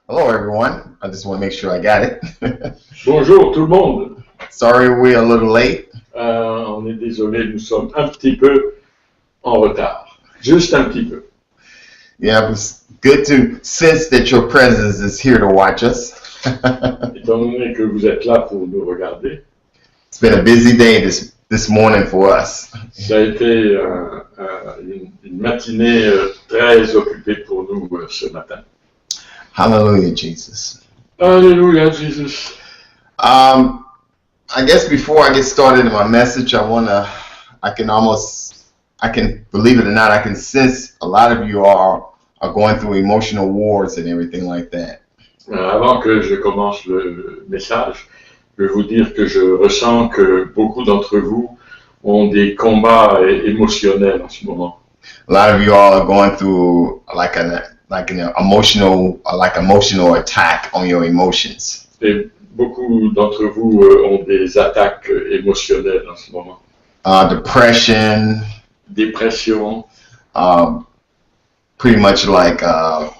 Hello, everyone. I just want to make sure I got it. Bonjour tout le monde. Sorry we're a little late. On est désolé, nous sommes un petit peu en retard. Juste un petit peu. Yeah, it was good to sense that your presence is here to watch us. Étant donné que vous êtes là pour nous regarder, It's been a busy day this morning for us. ça a été une matinée très occupée pour nous ce matin. Hallelujah, Jesus. Alléluia, Jesus. I guess before I get started in my message, I can believe it or not, I can sense a lot of you are going through emotional wars and everything like that. Avant que je commence le message, je vais vous dire que je ressens que beaucoup d'entre vous ont des combats émotionnels en ce moment. A lot of you all are going through like an emotional attack on your emotions. Et beaucoup d'entre vous ont des attaques émotionnelles en ce moment. Depression. Dépression. Pretty much like I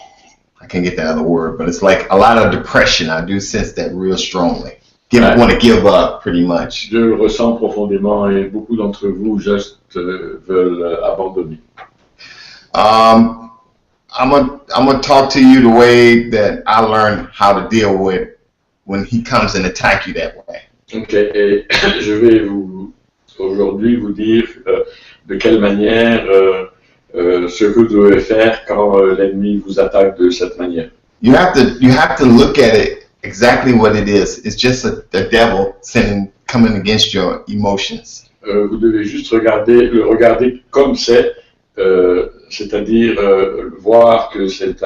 can't get that other word, but it's like a lot of depression. I do sense that real strongly. Want to give up, pretty much. Je le ressens profondément et beaucoup d'entre vous juste veulent abandonner. I'm gonna talk to you the way that I learned how to deal with when he comes and attack you that way. Ok, et je vais aujourd'hui vous dire de quelle manière ce que vous devez faire quand l'ennemi vous attaque de cette manière. You have to look at it exactly what it is. It's just the devil coming against your emotions. Vous devez juste le regarder comme c'est-à-dire voir que c'est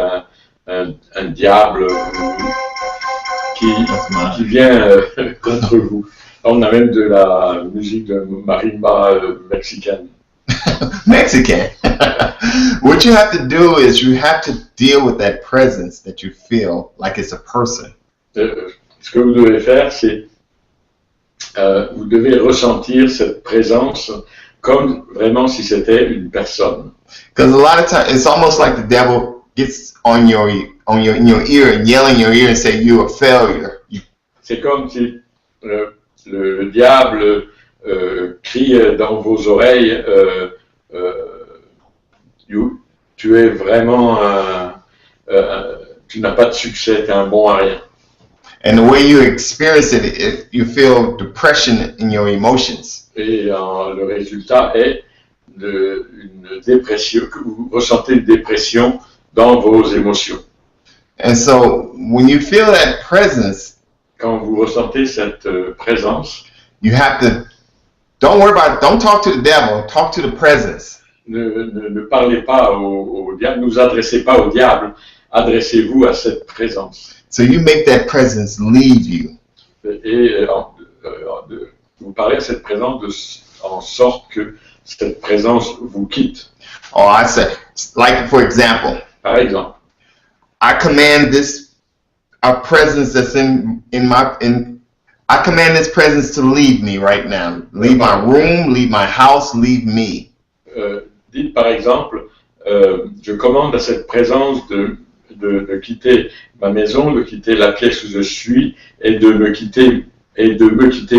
un diable qui vient contre vous. On a même de la musique de marimba mexicaine. Mexican. What you have to do is you have to deal with that presence that you feel like it's a person. Ce que vous devez faire, c'est vous devez ressentir cette présence comme vraiment si c'était une personne. Because a lot of times it's almost like the devil gets in your ear and yell in your ear and say you're a failure. C'est comme si le diable crie dans vos oreilles tu es vraiment tu n'as pas de succès, tu es un bon à rien. And the way you experience it, you feel depression in your emotions. Et le résultat est une dépression, que vous ressentez une dépression dans vos émotions. And so when you feel that presence, quand vous ressentez cette présence, you have to don't talk to the devil, talk to the presence. Ne parlez pas au diable, ne vous adressez pas au diable, adressez-vous à cette présence. So you make that presence leave you. Et vous parlez à cette présence en sorte que cette présence vous quitte. Oh, I say, like for example. Par exemple. I command a presence that's I command this presence to leave me right now. Leave my room, leave my house, leave me. Dites par exemple, je commande à cette présence de quitter ma maison, de quitter la pièce où je suis et de me quitter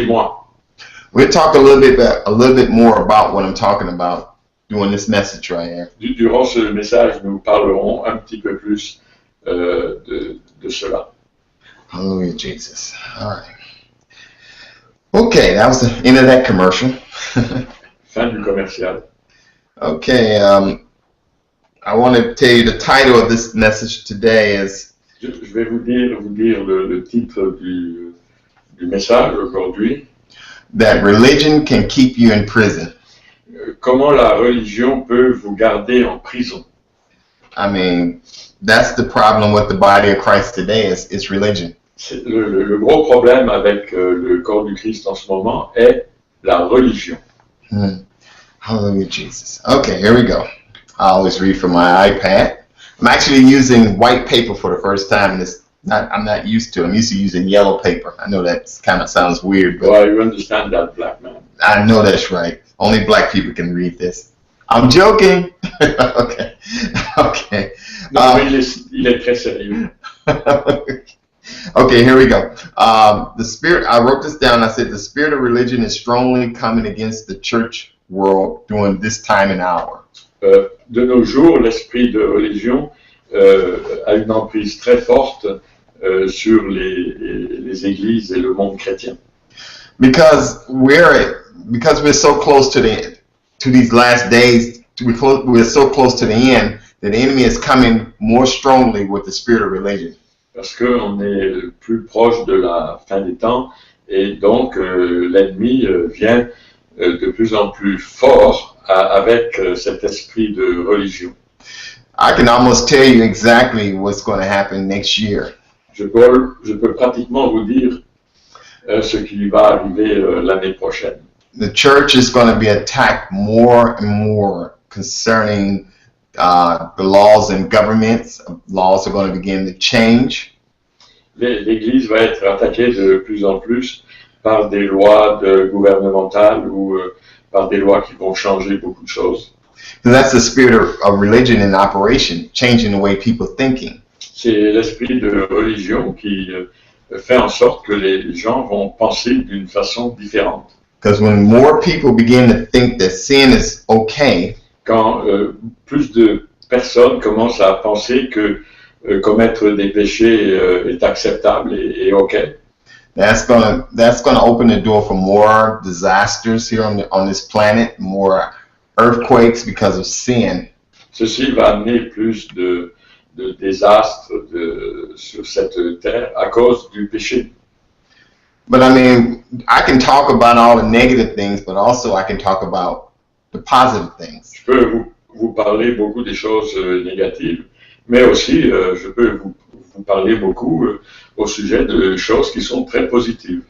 moi. We'll talk a little bit more about what I'm talking about during this message right here. Durant ce message, nous parlerons un petit peu plus de cela. Hallelujah, Jesus. All right. Okay, that was the end of that commercial. Fin du commercial. Okay, I want to tell you the title of this message today is. Je vais vous dire le titre du message aujourd'hui. That religion can keep you in prison. Comment la religion peut vous garder en prison. I mean, that's the problem with the body of Christ today is religion. Le gros problème avec le corps du Christ en ce moment est la religion. Hallelujah, Jesus. Okay, here we go. I always read from my iPad. I'm actually using white paper for the first time, and I'm not used to it. I'm used to using yellow paper. I know that kind of sounds weird, but well, you understand that, black man. I know that's right. Only black people can read this. I'm joking. Okay. Non, mais il est très sérieux. Okay, here we go. The spirit, I wrote this down. I said the spirit of religion is strongly coming against the church world during this time and hour. De nos jours, l'esprit de religion a une emprise très forte sur les églises et le monde chrétien. Because we're so close to these last days, we're so close to the end that the enemy is coming more strongly with the spirit of religion. Parce qu'on est plus proche de la fin des temps et donc l'ennemi vient de plus en plus fort avec cet esprit de religion. I can almost tell you exactly what's going to happen next year. Je peux pratiquement vous dire ce qui va arriver l'année prochaine. The church is going to be attacked more and more concerning the laws and governments. Laws are going to begin to change. L'Église va être attaquée de plus en plus par des lois gouvernementales ou par des lois qui vont changer beaucoup de choses. So that's the spirit of religion in operation, changing the way people thinking. C'est l'esprit de religion qui fait en sorte que les gens vont penser d'une façon différente. Because when more people begin to think that sin is okay, Quand plus de personnes commencent à penser que commettre des péchés est acceptable et ok, that's gonna open the door for more disasters here on this planet, more earthquakes because of sin. ceci va amener plus de désastres sur cette terre à cause du péché. But I mean, I can talk about all the negative things, but also I can talk about the positive things. Je peux vous parler beaucoup des choses négatives, mais aussi je peux vous parler beaucoup au sujet de choses qui sont très positives.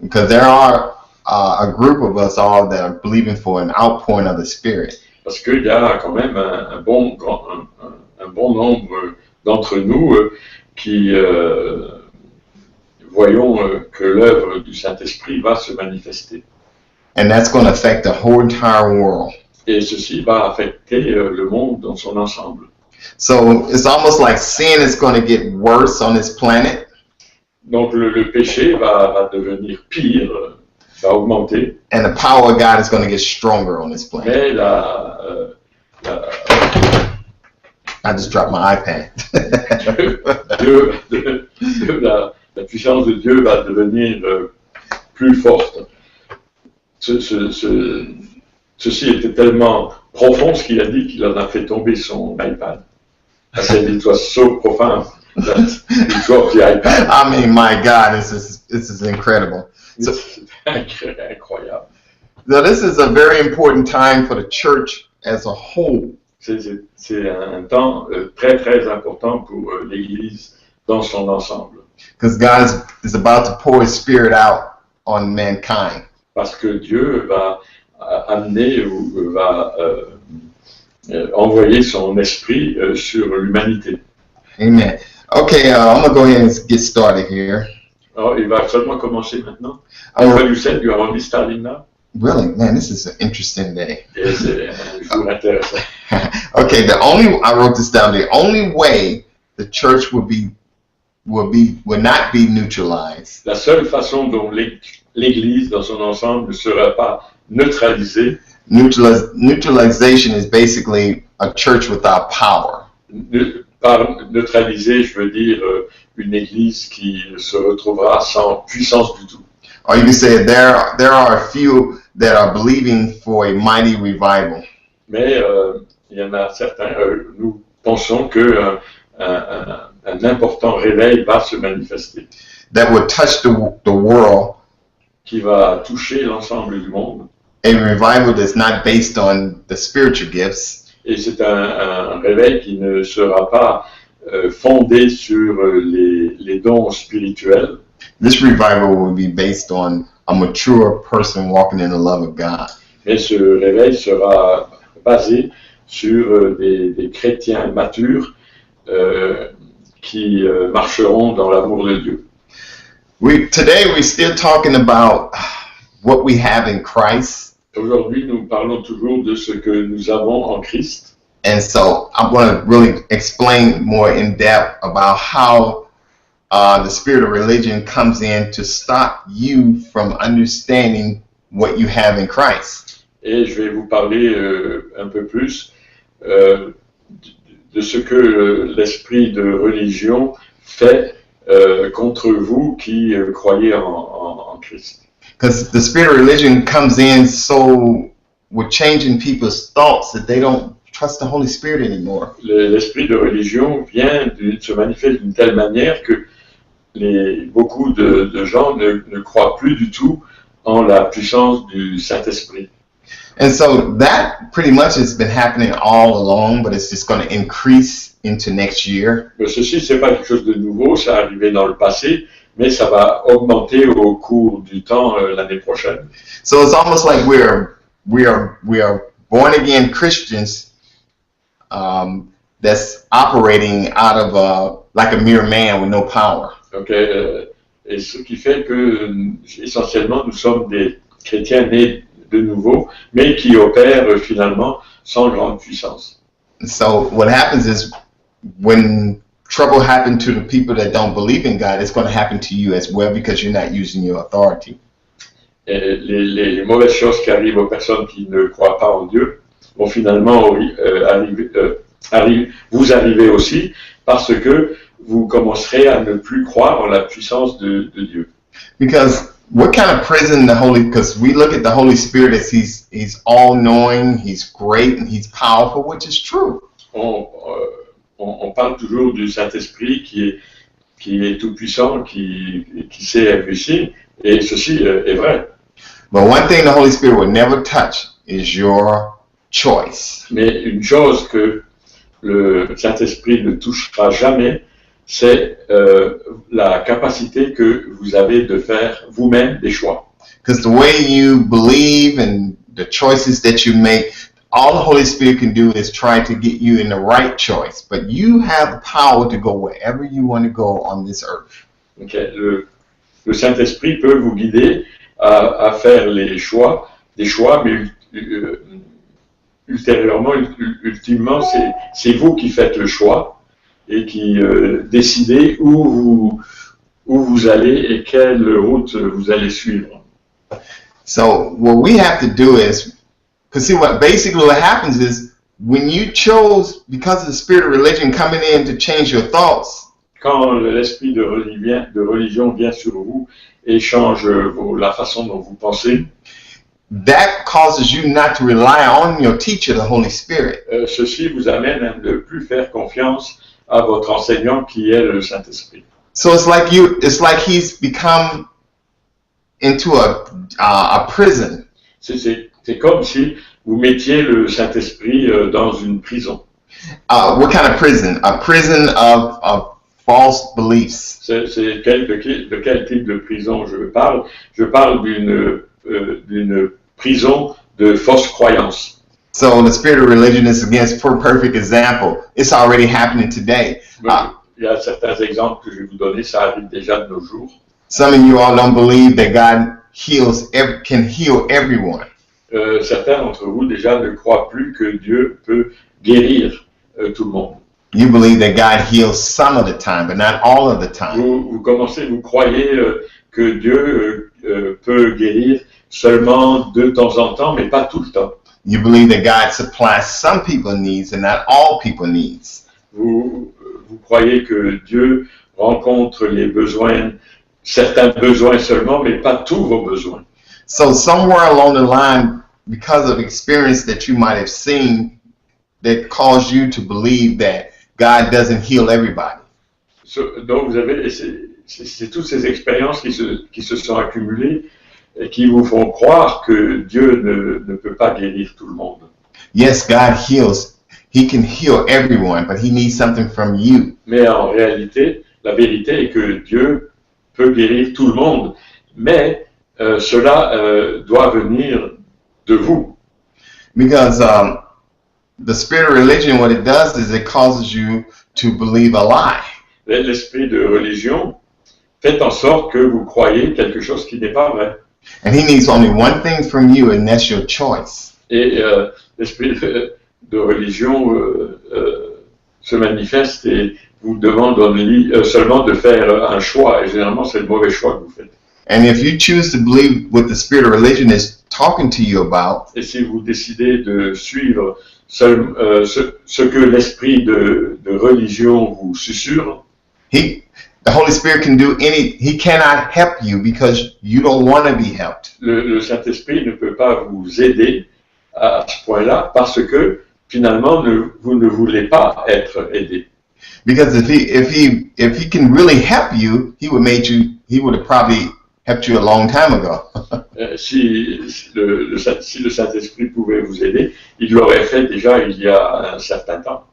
Because there are a group of us all that are believing for an outpouring of the Spirit. Parce qu'il y a quand même un bon nombre d'entre nous qui voyons que l'œuvre du Saint-Esprit va se manifester. And that's going to affect the whole entire world. Et ceci va affecter le monde dans son ensemble. So it's almost like sin is going to get worse on this planet. Donc le péché va devenir pire, va augmenter, And the power of God is going to get stronger on this planet. mais I just dropped my iPad. la puissance de Dieu va devenir plus forte. Ceci était tellement profond ce qu'il a dit qu'il en a fait tomber son iPad. I said it was so profound that he dropped the iPad. I mean, my God, this is incredible. So, C'est incroyable. now this is a very important time for the church as a whole. C'est un temps très très important pour l'Église dans son ensemble. Because God is about to pour His Spirit out on mankind. Parce que Dieu va amener ou va envoyer son esprit sur l'humanité. Amen. Okay, I'm gonna go ahead and get started here. Alors, il va seulement commencer maintenant. Oh. You said you are only starting now. Really, man, this is an interesting day. Et c'est un jour intéressant. Okay, I wrote this down. The only way the church will not be neutralized La seule façon dont l'Église dans son ensemble ne sera pas neutralisée, neutralization is basically a church without power. par neutraliser, je veux dire une Église qui se retrouvera sans puissance du tout. Or you can say there are a few that are believing for a mighty revival. Mais il y en a certains, nous pensons que un important réveil va se manifester, That would touch the world. qui va toucher l'ensemble du monde. A revival that's not based on the spiritual gifts. Et c'est un réveil qui ne sera pas fondé sur les dons spirituels. This revival will be based on a mature person walking in the love of God. Mais ce réveil sera basé sur des chrétiens matures qui marcheront dans l'amour de Dieu. Today we're still talking about what we have in Christ. Aujourd'hui, nous parlons toujours de ce que nous avons en Christ. And so I'm going to really explain more in depth about how the spirit of religion comes in to stop you from understanding what you have in Christ. Et je vais vous parler un peu plus de ce que l'esprit de religion fait contre vous qui croyez en Christ. Because the spirit of religion comes in so we're changing people's thoughts that they don't trust the Holy Spirit anymore. L'esprit de religion se manifeste d'une telle manière que beaucoup de gens ne croient plus du tout en la puissance du Saint-Esprit. And so that pretty much has been happening all along, but it's just going to increase into next year. Mais ceci, c'est pas quelque chose de nouveau, ça arrivait dans le passé, mais ça va augmenter au cours du temps l'année prochaine. So it's almost like we are born again Christians that's operating out of like a mere man with no power. Okay, et ce qui fait que essentiellement nous sommes des chrétiens nés de nouveau, mais qui opèrent finalement sans grande puissance. So what happens is when trouble happens to the people that don't believe in God, it's going to happen to you as well because you're not using your authority. Et les mauvaises choses qui arrivent aux personnes qui ne croient pas en Dieu vont finalement vous arriver aussi parce que vous commencerez à ne plus croire en la puissance de Dieu. Because what kind of prison because we look at the Holy Spirit as he's all-knowing, he's great, and he's powerful, which is true. On parle toujours du Saint-Esprit qui est tout-puissant, qui sait réussir, et ceci est vrai. But one thing the Holy Spirit will never touch is your choice. Mais une chose que le Saint-Esprit ne touchera jamais, c'est la capacité que vous avez de faire vous-même des choix. Because the way you believe and the choices that you make, all the Holy Spirit can do is try to get you in the right choice. But you have the power to go wherever you want to go on this earth. Okay. Le Saint-Esprit peut vous guider à faire des choix, mais ultimement, c'est vous qui faites le choix et qui décidez où vous allez et quelle route vous allez suivre. So what we have to do is, because see what happens is when you chose, because of the spirit of religion coming in to change your thoughts. Quand l'esprit de religion vient sur vous et change la façon dont vous pensez, that causes you not to rely on your teacher, the Holy Spirit. Ceci vous amène à ne plus faire confiance à votre enseignant qui est le Saint-Esprit. So it's like he's become into a prison. C'est comme si vous mettiez le Saint-Esprit dans une prison. What kind of prison? A prison of false beliefs. C'est de quel type de prison je parle? Je parle d'une prison de fausses croyances. So the spirit of religion is against perfect example. It's already happening today. Il y a certains exemples que je vais vous donner, ça arrive déjà de nos jours. Some of you all don't believe that God can heal everyone. Certains d'entre vous déjà ne croient plus que Dieu peut guérir tout le monde. You believe that God heals some of the time, but not all of the time. Vous croyez que Dieu peut guérir seulement de temps en temps, mais pas tout le temps. You believe that God supplies some people's needs and not all people's needs. Vous croyez que Dieu rencontre les besoins, certains besoins seulement, mais pas tous vos besoins. So somewhere along the line, because of experience that you might have seen, that caused you to believe that God doesn't heal everybody. Donc vous avez, c'est toutes ces expériences qui se sont accumulées et qui vous font croire que Dieu ne peut pas guérir tout le monde. Yes, God heals. He can heal everyone, but he needs something from you. Mais en réalité, la vérité est que Dieu peut guérir tout le monde, mais cela doit venir de vous. Because the spirit of religion, what it does is it causes you to believe a lie. L'esprit de religion fait en sorte que vous croyez quelque chose qui n'est pas vrai. And he needs only one thing from you, and that's your choice. Et l'esprit de religion se manifeste et vous demande seulement de faire un choix, et généralement c'est le mauvais choix que vous faites. And if you choose to believe what the spirit of religion is talking to you about, Et si vous décidez de suivre ce que l'esprit de religion vous susurre, the Holy Spirit can do he cannot help you because you don't want to be helped. le Saint-Esprit ne peut pas vous aider à ce point-là parce que finalement vous ne voulez pas être aidé. Because if he can really help you, he would have probably helped you a long time ago. Si le Saint-Esprit pouvait vous aider, il l'aurait fait déjà il y a un certain temps.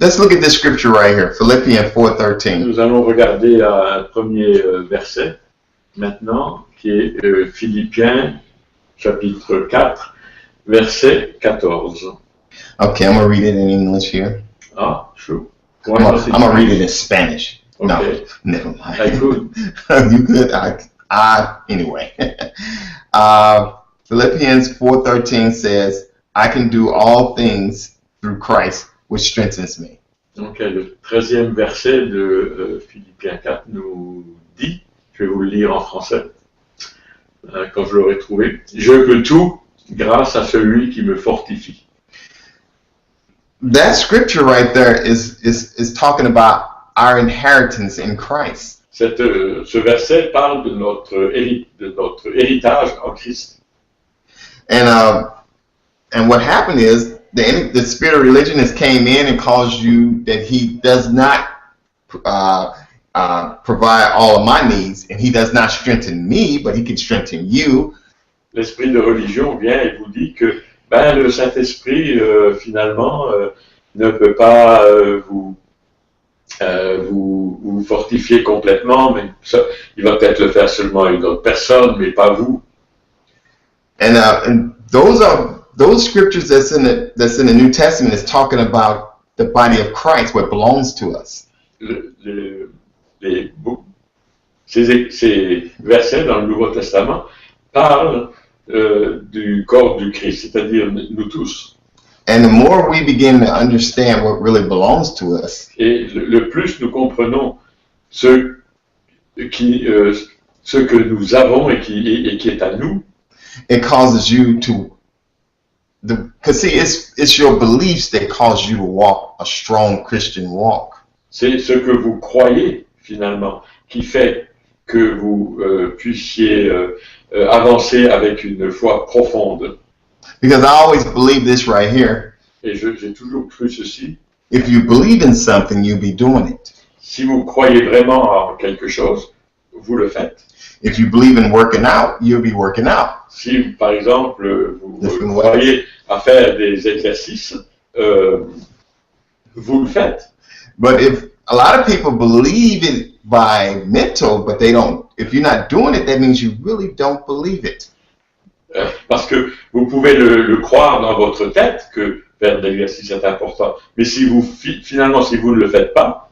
Let's look at this scripture right here, Philippians 4:13. Nous allons regarder un premier verset maintenant, qui est Philippiens chapitre 4, verset 14. Okay, I'm going to read it in English here. Ah, sure. I'm going to read it in Spanish. Okay. No, never mind. I could. You could. Anyway. Philippians 4:13 says, I can do all things through Christ, which strengthens me. Donc, le 13e verset de Philippiens 4 nous dit, je vais vous le lire en français, quand je l'aurai trouvé, « Je peux tout grâce à celui qui me fortifie. » That scripture right there is talking about our inheritance in Christ. Ce verset parle de notre héritage en Christ. And what happened is the spirit of religion has came in and caused you that he does not provide all of my needs, and he does not strengthen me, but he can strengthen you. L'esprit de religion vient et vous dit que le Saint-Esprit finalement ne peut pas vous fortifier complètement, mais ça, il va peut-être le faire seulement à une autre personne, mais pas vous. And those scriptures that's in the New Testament is talking about the body of Christ, what belongs to us. Ces versets dans le Nouveau Testament parlent du corps du Christ, c'est-à-dire nous tous. And the more we begin to understand what really belongs to us, et le plus nous comprenons ce que nous avons et qui est à nous, it causes you to because see, it's your beliefs that cause you to walk a strong Christian walk. C'est ce que vous croyez finalement qui fait que vous puissiez avancer avec une foi profonde. Because I always believe this right here. Et j'ai toujours cru ceci. If you believe in something, you'll be doing it. Si vous croyez vraiment en quelque chose, vous le faites. If you believe in working out, you'll be working out. Si, par exemple, vous croyez à faire des exercices, vous le faites. But if a lot of people believe it by mental, but they don't, if you're not doing it, that means you really don't believe it. Parce que vous pouvez le croire dans votre tête que faire de l'exercice est important, mais si finalement si vous ne le faites pas,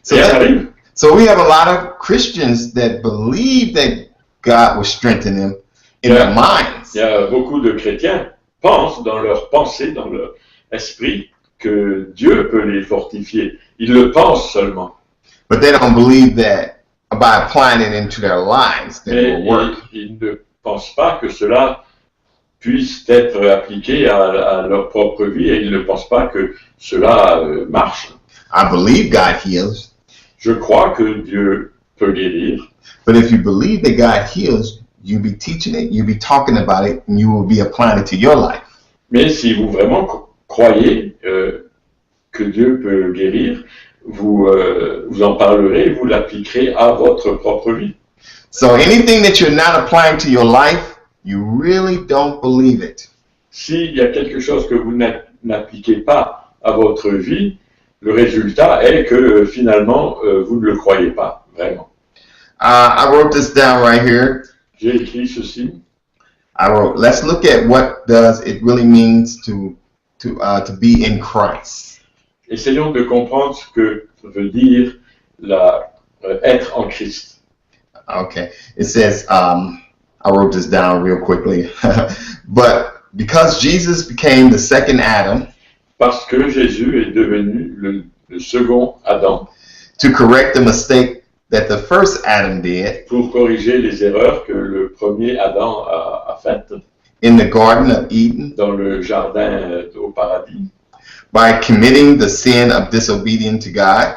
ça arrive. So we have a lot of Christians that believe that God will strengthen them in their minds. Il y a beaucoup de chrétiens pensent dans leur pensée, dans leur esprit, que Dieu peut les fortifier. Ils le pensent seulement. But they don't believe that by applying it into their lives that it will work. Ils ne pensent pas que cela puisse être appliqué à leur propre vie et ils ne pensent pas que cela marche. I believe God heals. Je crois que Dieu peut guérir. But if you believe that God heals, you'll be teaching it, you'll be talking about it, and you will be applying it to your life. Mais si vous vraiment croyez que Dieu peut guérir, vous en parlerez, vous l'appliquerez à votre propre vie. So anything that you're not applying to your life, you really don't believe it. S'il y a quelque chose que vous n'appliquez pas à votre vie, le résultat est que finalement, vous ne le croyez pas, vraiment. I wrote this down right here. J'ai écrit ceci. I wrote, let's look at what does it really means to be in Christ. Essayons de comprendre ce que veut dire être en Christ. Okay, it says, I wrote this down real quickly, but because Jesus became the second Adam, parce que Jésus est devenu le second Adam, to correct the mistake that the first Adam did pour corriger les erreurs que le premier Adam a faites in the Garden of Eden dans le jardin au paradis. by committing the sin of disobedience to God.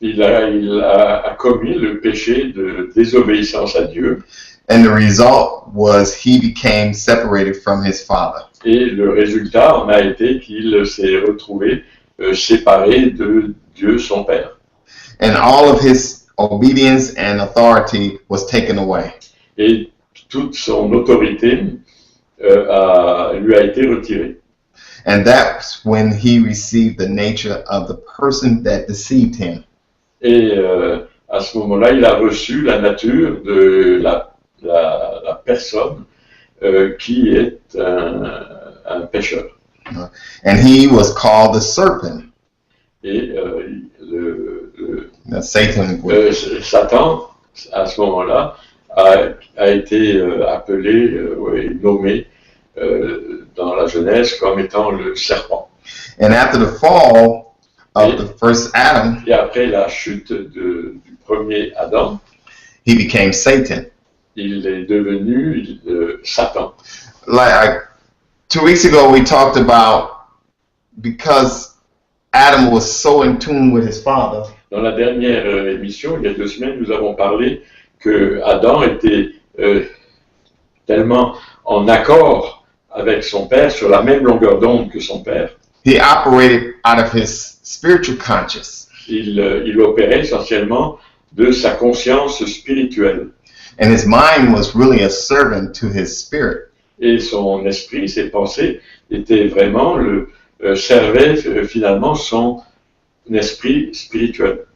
Il a commis le péché de désobéissance à Dieu And the result was he became separated from his father. et le résultat en a été qu'il s'est retrouvé séparé de Dieu son Père. And all of his obedience and authority was taken away. Et toute son autorité lui a été retirée. And that's when he received the nature of the person that deceived him. Et à ce moment-là, il a reçu la nature de la personne qui est un pécheur. And he was called the serpent. Et Satan. Satan, à ce moment-là, a été appelé, nommé dans la Genèse comme étant le serpent. And after the fall of the first Adam, et après la chute du premier Adam, he became Satan. Il est devenu Satan. Like 2 weeks ago, we talked about because Adam was so in tune with his father. Dans la dernière émission, il y a 2 semaines, nous avons parlé que Adam était tellement en accord avec son père, sur la même longueur d'onde que son père. He operated out of his spiritual conscience. Il opérait essentiellement de sa conscience spirituelle. And his mind was really a servant to his spirit. Et son esprit, ses pensées, étaient vraiment servaient finalement son esprit spirituel.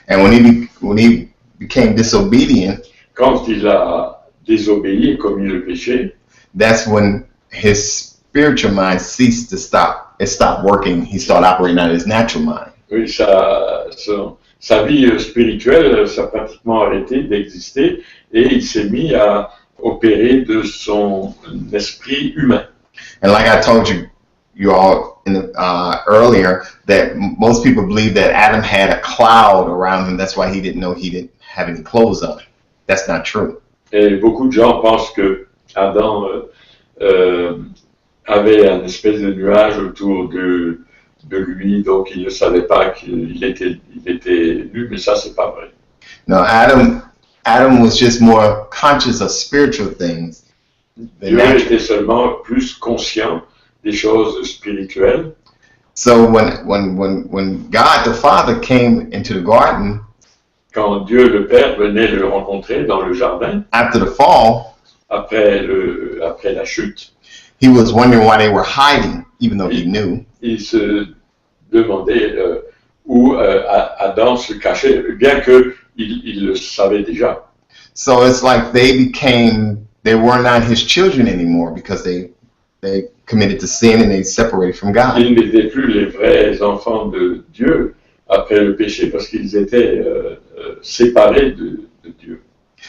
And when he became disobedient, quand il a désobéi et commis le péché, that's when his spiritual mind ceased to stop. It stopped working. He started operating out of his natural mind. Oui, sa vie spirituelle, ça a pratiquement arrêté d'exister et il s'est mis à opérer de son esprit humain. And like I told you all earlier, that most people believe that Adam had a cloud around him. That's why he didn't know he didn't have any clothes on. That's not true. Et beaucoup de gens pensent que Adam avait un espèce de nuage autour de lui, donc il ne savait pas qu'il était nu, mais ça c'est pas vrai. No, Adam was just more conscious of spiritual things. Dieu était seulement plus conscient des choses spirituelles. So when God the Father came into the garden, quand Dieu le Père venait le rencontrer dans le jardin, after the fall, après la chute, he was wondering why they were hiding, even though he knew. Il se demandait où Adam se cachait, bien que il le savait déjà. So it's like they were not his children anymore because they committed to sin and they separated from God. Ils n'étaient plus les vrais enfants de Dieu après le péché parce qu'ils étaient séparés de Dieu.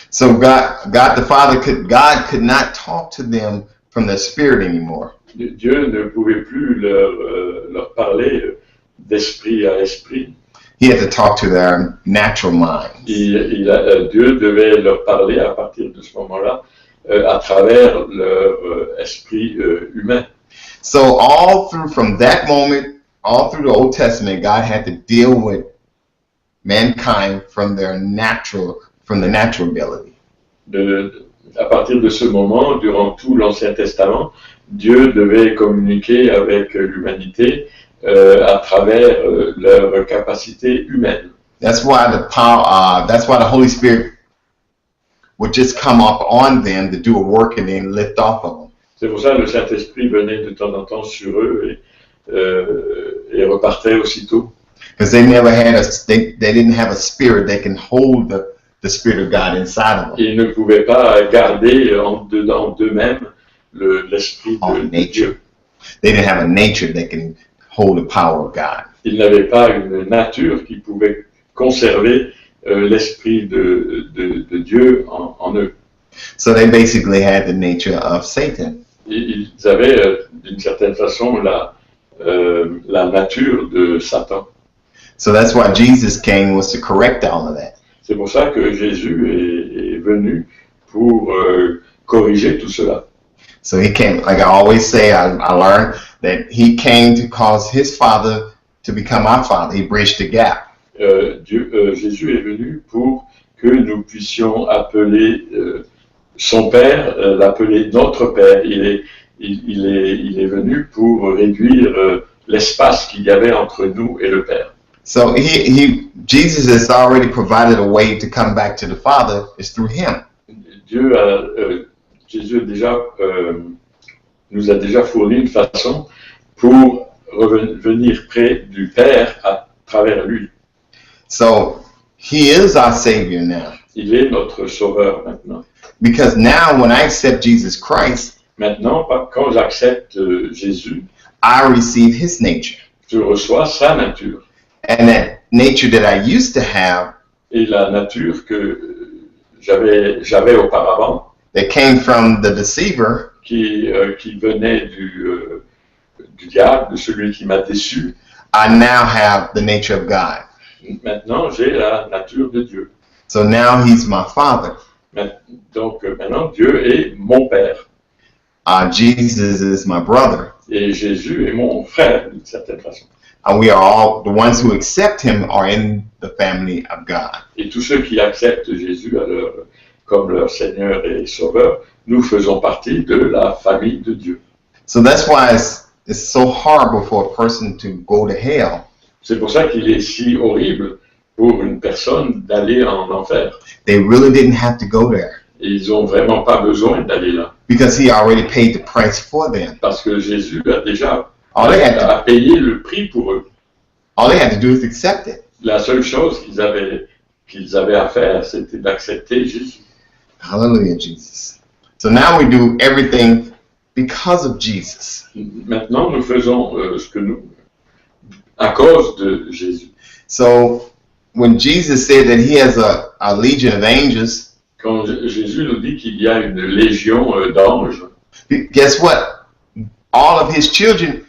So God the Father God could not talk to them from their spirit anymore. Dieu ne pouvait plus leur parler d'esprit à esprit. He had to talk to their natural minds. Dieu devait leur parler à partir de ce moment-là à travers leur esprit humain. So from that moment, all through the Old Testament, God had to deal with mankind from the natural ability. À partir de ce moment, durant tout l'Ancien Testament, Dieu devait communiquer avec l'humanité à travers leur capacité humaine. That's why the Holy Spirit would just come up on them to do a work and then lift off of them. C'est pour ça que le Saint-Esprit venait de temps en temps sur eux et repartait aussitôt. Because they didn't have a spirit that can hold the Spirit of God inside of them. Ils ne pouvaient pas garder en dedans d'eux-mêmes l'esprit de Dieu. They didn't have a nature that can hold the power of God. Ils n'avaient pas une nature qui pouvait conserver l'esprit de Dieu en eux. So they basically had the nature of Satan. Ils avaient d'une certaine façon la nature de Satan. So that's why Jesus came, was to correct all of that. C'est pour ça que Jésus est venu pour corriger tout cela. So he came, like I always say, I learned that he came to cause his Father to become our Father. He bridged the gap. Jésus est venu pour que nous puissions appeler son Père, l'appeler notre Père. Il est venu pour réduire l'espace qu'il y avait entre nous et le Père. So Jesus has already provided a way to come back to the Father. It's through him. Jésus nous a déjà fourni une façon pour revenir près du Père à travers lui. So he is our Savior now. Il est notre Sauveur maintenant. Because now when I accept Jesus Christ, Maintenant, quand j'accepte Jésus, I receive his nature. je reçois sa nature. And that nature that I used to have, Et la nature que j'avais auparavant, that came from the deceiver, qui venait du diable, de celui qui m'a déçu, I now have the nature of God. maintenant j'ai la nature de Dieu. So now he's my Father. Donc maintenant Dieu est mon Père. Jesus is my brother. Et Jésus est mon frère d'une certaine façon. And we are all, the ones who accept him are in the family of God. Et tous ceux qui acceptent Jésus comme leur Seigneur et Sauveur, nous faisons partie de la famille de Dieu. So that's why it's so horrible for a person to go to hell. C'est pour ça qu'il est si horrible pour une personne d'aller en enfer. They really didn't have to go there. Et ils n'ont vraiment pas besoin d'aller là. Because he already paid the price for them. Parce que Jésus a déjà All payé le prix pour eux. they had to do is accept it. La seule chose qu'ils avaient à faire, c'était d'accepter Jésus. Hallelujah, Jesus. So now we do everything because of Jesus. Maintenant, nous faisons à cause de Jésus. So when Jesus said that he has a legion of angels, Quand Jésus nous dit qu'il y a une légion d'anges, guess what? All of his children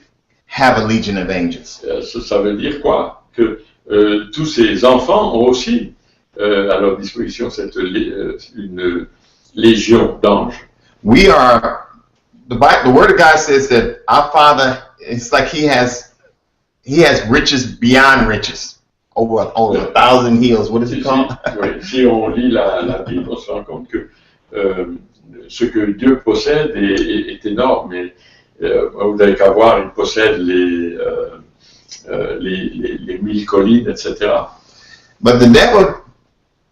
have a legion of angels. ça veut dire quoi? Que tous ces enfants ont aussi à leur disposition une légion d'anges. We are, the Word of God says that our Father, it's like he has riches beyond riches. Over 1,000 hills. What is it called? Si on lit la Bible, on se rend compte que ce que Dieu possède est énorme. Mais vous n'avez qu'à voir, il possède les 1000 collines, etc. But the devil,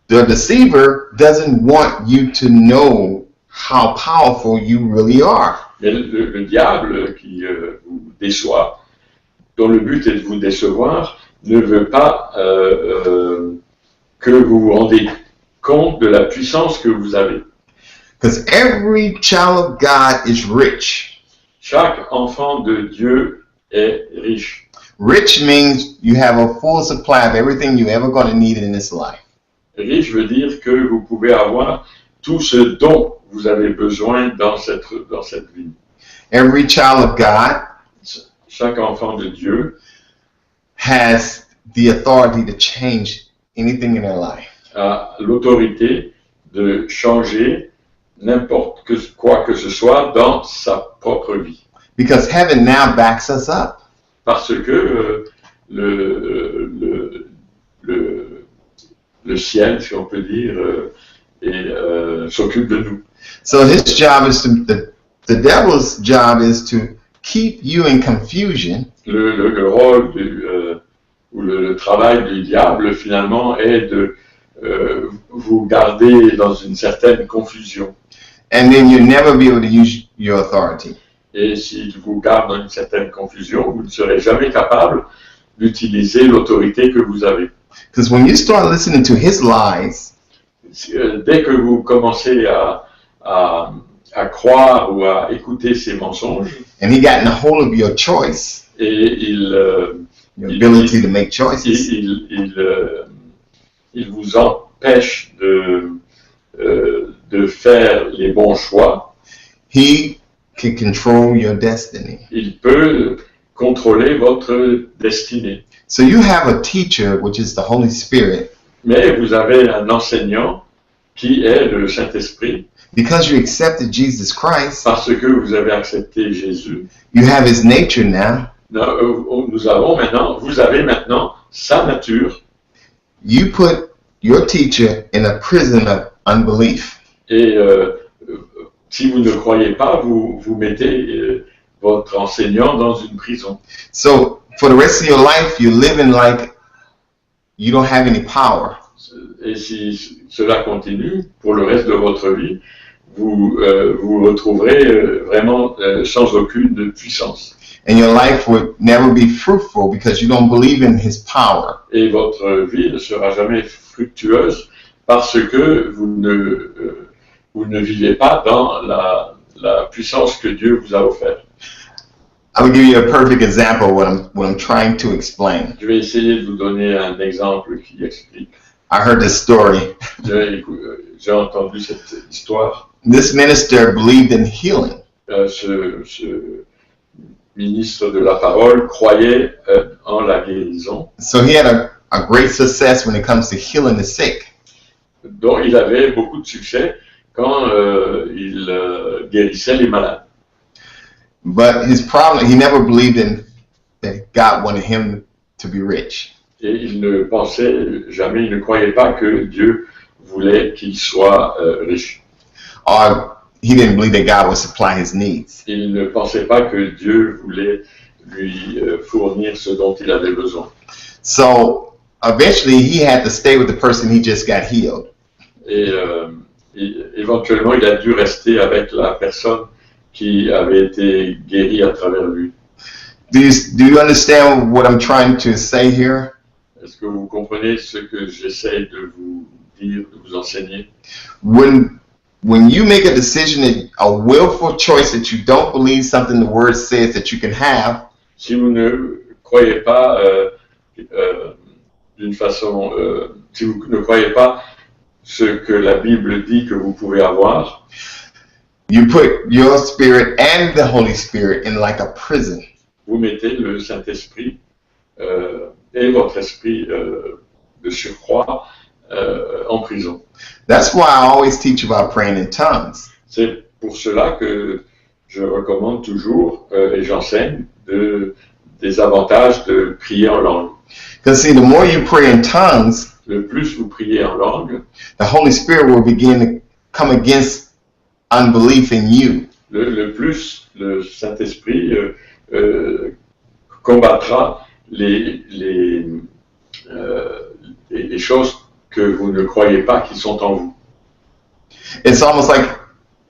the deceiver, doesn't want you to know how powerful you really are. Mais le diable qui vous déçoit, dont le but est de vous décevoir, ne veut pas que vous vous rendez compte de la puissance que vous avez. Because every child of God is rich. Chaque enfant de Dieu est riche. Rich means you have a full supply of everything you're ever going to need in this life. Riche veut dire que vous pouvez avoir tout ce dont vous avez besoin dans cette vie. Every child of God Chaque enfant de Dieu has the authority to change anything in their life. A l'autorité de changer n'importe quoi que ce soit dans sa propre vie. Because heaven now backs us up. Parce que le ciel, si on peut dire, s'occupe de nous. So his job is the devil's job is to keep you in confusion. Le rôle ou le travail du diable, finalement, est de vous garder dans une certaine confusion. And then you'll never be able to use your authority. Et s'il vous garde dans une certaine confusion, vous ne serez jamais capable d'utiliser l'autorité que vous avez. Because when you start listening to his lies, Dès que vous commencez à croire ou à écouter ces mensonges, and he got in a hold of your choice, et your ability to make choices, il vous empêche de faire les bons choix. he can control your destiny. Il peut contrôler votre destinée. So you have a teacher, which is the Holy Spirit, Mais vous avez un enseignant qui est le Saint-Esprit. because you accepted Jesus Christ. Parce que vous avez accepté Jésus. You have his nature now. Vous avez maintenant sa nature. You put your teacher in a prison of unbelief. Et si vous ne croyez pas, vous mettez votre enseignant dans une prison. So for the rest of your life, you're living like you don't have any power. Et si cela continue, pour le reste de votre vie, vous vous retrouverez vraiment sans aucune puissance. And your life would never be fruitful because you don't believe in his power. Et votre vie ne sera jamais fructueuse parce que vous ne vivez pas dans la puissance que Dieu vous a offerte. I will give you a perfect example of what I'm trying to explain. Je vais essayer de vous donner un exemple qui explique. I heard this story. J'ai entendu cette histoire. This minister believed in healing. Ce ministre de la parole croyait en la guérison. So he had a great success when it comes to healing the sick. Donc il avait beaucoup de succès quand il guérissait les malades. But his problem, he never believed in that God wanted him to be rich. Et il ne pensait jamais, il ne croyait pas que Dieu voulait qu'il soit riche. Or he didn't believe that God would supply his needs. Il ne pensait pas que Dieu voulait lui fournir ce dont il avait besoin. So eventually he had to stay with the person he just got healed. Et éventuellement, il a dû rester avec la personne qui avait été guérie à travers lui. Do you understand what I'm trying to say here? Est-ce que vous comprenez ce que j'essaie de vous dire, de vous enseigner? When you make a decision, a willful choice that you don't believe something the word says that you can have, si vous ne croyez pas d'une façon, si vous ne croyez pas ce que la Bible dit que vous pouvez avoir, you put your spirit and the Holy Spirit in like a prison. Vous mettez le Saint-Esprit et votre esprit de surcroît en prison. That's why I always teach about praying in tongues. C'est pour cela que je recommande toujours et j'enseigne des avantages de prier en langue. Because see, the more you pray in tongues, Le plus vous priez en langue, the Holy Spirit will begin to come against unbelief in you. le plus le Saint-Esprit combattra les choses que vous ne croyez pas qui sont en vous. It's almost like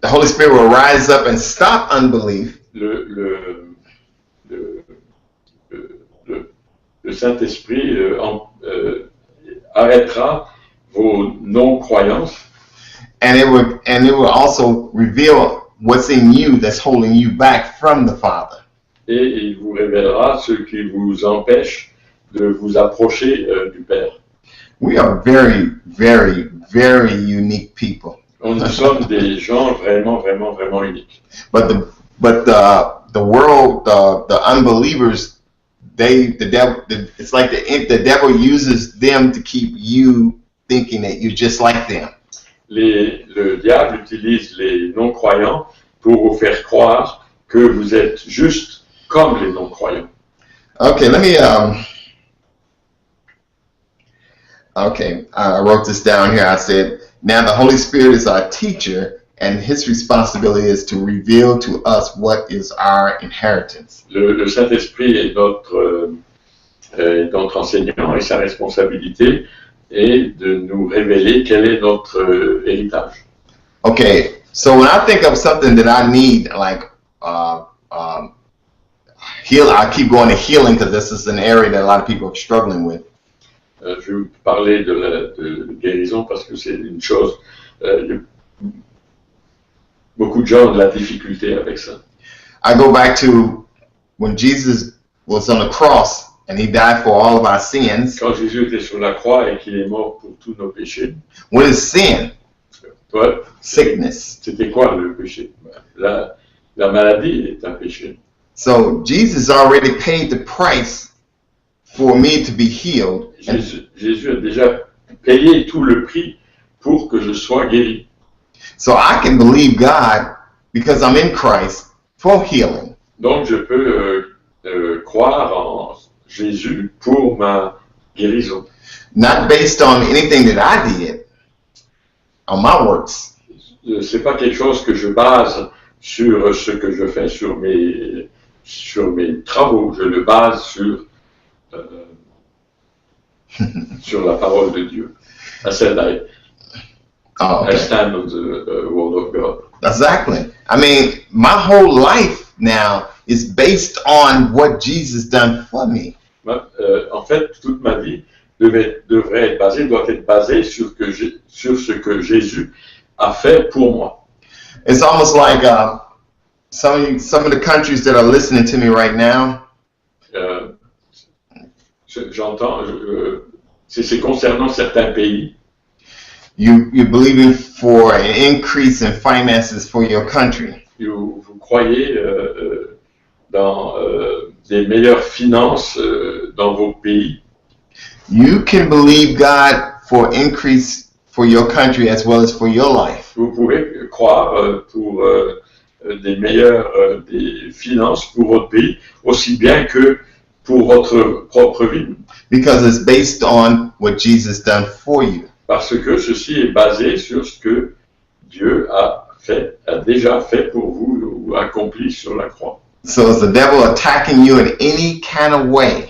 the Holy Spirit will rise up and stop unbelief. Le Saint-Esprit arrêtera vos non-croyances And it will also reveal what's in you that's holding you back from the Father. et il vous révélera ce qui vous empêche de vous approcher du Père. We are very, very, very unique people. Nous sommes des gens vraiment, vraiment, vraiment uniques. But the world, the unbelievers, it's like the devil uses them to keep you thinking that you're just like them. Le diable utilise les non-croyants pour vous faire croire que vous êtes juste comme les non-croyants. Okay, I wrote this down here. I said, now the Holy Spirit is our teacher, and his responsibility is to reveal to us what is our inheritance. Le Saint-Esprit est notre enseignant et sa responsabilité est de nous révéler quel est notre héritage. Okay, so when I think of something that I need, like I keep going to healing because this is an area that a lot of people are struggling with. Je vais vous parler de guérison parce que c'est une chose, beaucoup de gens ont de la difficulté avec ça. I go back to when Jesus was on the cross and he died for all of our sins. Quand Jésus était sur la croix et qu'il est mort pour tous nos péchés, What is sin? ouais, Sickness. c'était quoi le péché? La maladie est un péché. So Jesus already paid the price for me to be healed. Jésus a déjà payé tout le prix pour que je sois guéri. So I can believe God because I'm in Christ for healing. Donc je peux croire en Jésus pour ma guérison. Not based on anything that I did, on my works. C'est pas quelque chose que je base sur ce que je fais, sur mes travaux. Je le base sur sur la parole de Dieu. I said I stand on the word of God. Exactly. I mean, my whole life now is based on what Jesus done for me. En fait, toute ma vie doit être basée sur ce que Jésus a fait pour moi. It's almost like some of the countries that are listening to me right now. J'entends, c'est concernant certains pays. You're believing for an increase in finances for your country. Vous croyez dans des meilleures finances dans vos pays. You can believe God for increase for your country as well as for your life. Vous pouvez croire pour des meilleures des finances pour votre pays, aussi bien que pour votre propre vie. Because it's based on what Jesus done for you. Parce que ceci est basé sur ce que Dieu a déjà fait pour vous ou accompli sur la croix. So is the devil attacking you in any kind of way?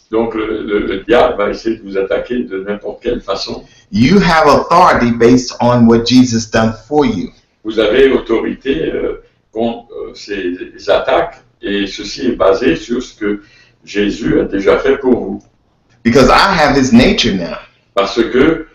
Donc le diable va essayer de vous attaquer de n'importe quelle façon. You have authority based on what Jesus done for you. Vous avez autorité contre ces attaques et ceci est basé sur ce que Jésus a déjà fait pour vous. Because I have his nature now. Parce que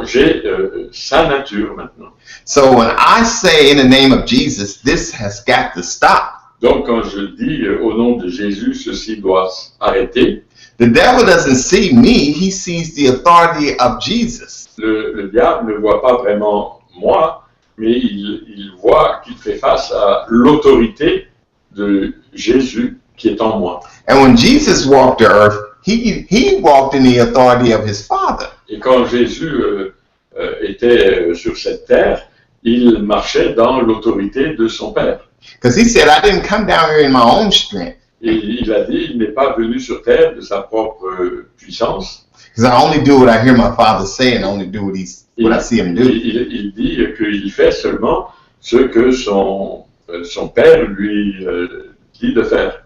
j'ai sa nature maintenant. So when I say in the name of Jesus, this has got to stop. Donc quand je dis au nom de Jésus, ceci doit arrêter. The devil doesn't see me, he sees the authority of Jesus. Le diable ne voit pas vraiment moi, mais il voit qu'il fait face à l'autorité de Jésus qui est en moi. And when Jesus walked the earth, he walked in the authority of his Father. Et quand Jésus était sur cette terre, il marchait dans l'autorité de son Père. Because he said, I didn't come down here in my own strength. Et il a dit, il n'est pas venu sur terre de sa propre puissance. Because I only do what I hear my Father say and only do what I see him do. Il dit qu'il fait seulement ce que son Père lui dit de faire.